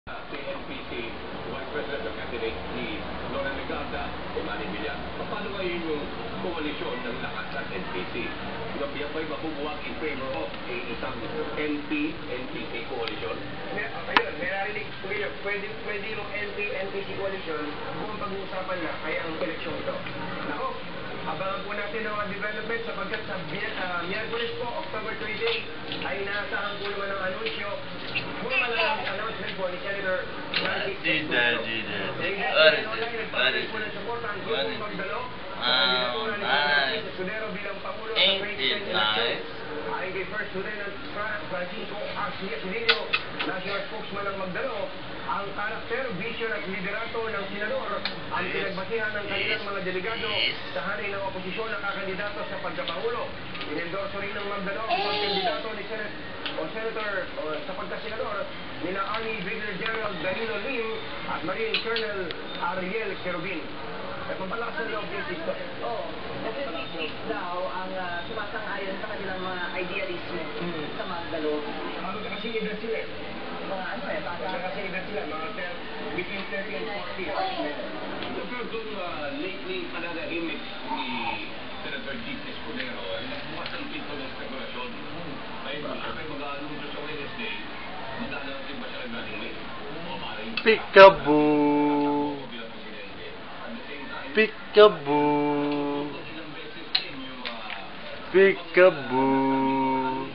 Si NPC, Vice President ng candidate ni Loren Legarda o Manny Villar. Paano ngayon yung koalisyon ng lakas at NPC? Yan ba'y mabubuwag in favor of isang NPC coalition? Ayun, may narinig ko yun. Pwede yung NPC coalition kung pag-uusapan na kaya ang eleksyon ito. Nako, abangan po natin ang mga development sapagkat sa Miyerkules po, October 28, ay naasahan po naman ang anunsyo. Kung malalang announcement po ni Senator Nancy Escudero. Nagpapalagay po ng suporta ang grupong magdalo sa kandidatura ni Nancy Escudero bilang Pangulo sa 2010 election. Ayon kay First Lieutenant Francisco Aquilino, National Spokesman ng Magdalo, ang karakter, vision at liderato ng senador ang pinagbasihan ng kanilang mga delegado sa hari ng oposisyon na kakandidato sa pagkapangulo. Inendorso rin ng Magdalo ang pagkandidato ni Senator sa pagkasenador nila Army Brigadier General Danilo Lim at Marine Colonel Ariel Querubin. At mapalakas ng loob yung sister. Oo. Kasi six daw ang sumasang-ayon sa kanilang mga idealismo sa Magdalo. Kasi edad sila eh. Mga ano eh, baka... Kasi edad sila, mga between 30 and 40. Pero doon lately pananahimik ni Senator G. Escudero, nagbukas ang pinto ng spekulasyon. Ay, siyempre mag-alunsyo sa Wednesday, mag-alunsyo din ba siya nag-running mate? O maaaring... Peekaboo! Peekaboo! Peekaboo!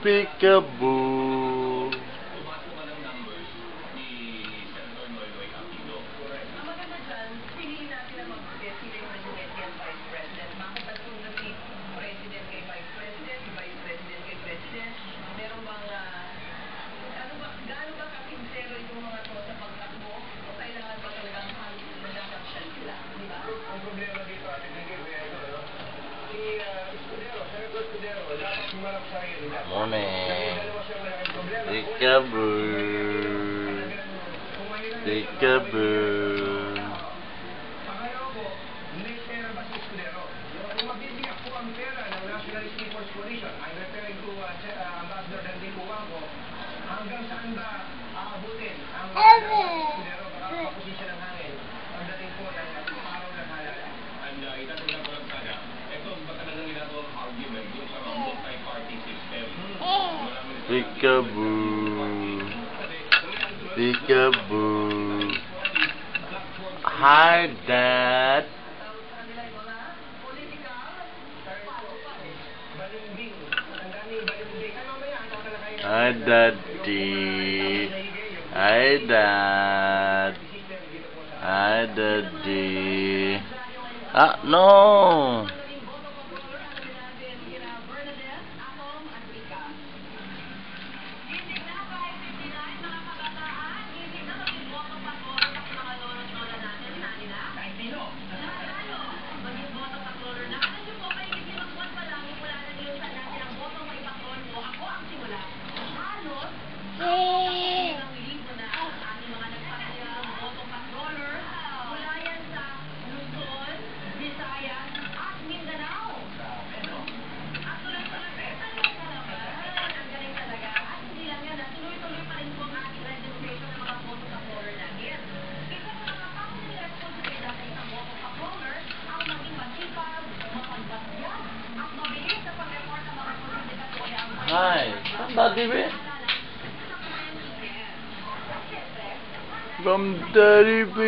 Peekaboo! Pumasok man ang numbers ni Senator Noynoy Aquino. Ang maganda dyan, piliin natin ang mag-sila yung President and Vice President. Bakit ba kung si President kay Vice President, si Vice President kay President, meron bang, gaano ba kasinsero itong mga to sa pagtakbo o kailangan ba talagang mag-action sila, di ba? Ang problema dito ating nagiging si Escudero, Senator Escudero, dapat humarap sa realidad. Morning. Dalawa siyang malaking problema. Peekaboo! Peekaboo! Pangalawa po, may pera ba si Escudero? Kung mabibiyak po ang pera ng Nationalist People's Coalition, I'm referring to Ambassador Danilo Wangco, hanggang saan ba aabutin ang Escudero para maposisyon ng hangin pagdating po ng araw ng halala? And itatanda ko lang sana, ito ba talagang ginagawang argument yung sa multi-party system? Peekaboo! Peekaboo! Hi, Dad! Balimbing. Ang daming balimbing. Ay, mamaya, ang tatalakayin natin. Hi, Daddy! Hi, Dad! Hi, Daddy! Ah, no! Hi, somebody be? From Daddy B.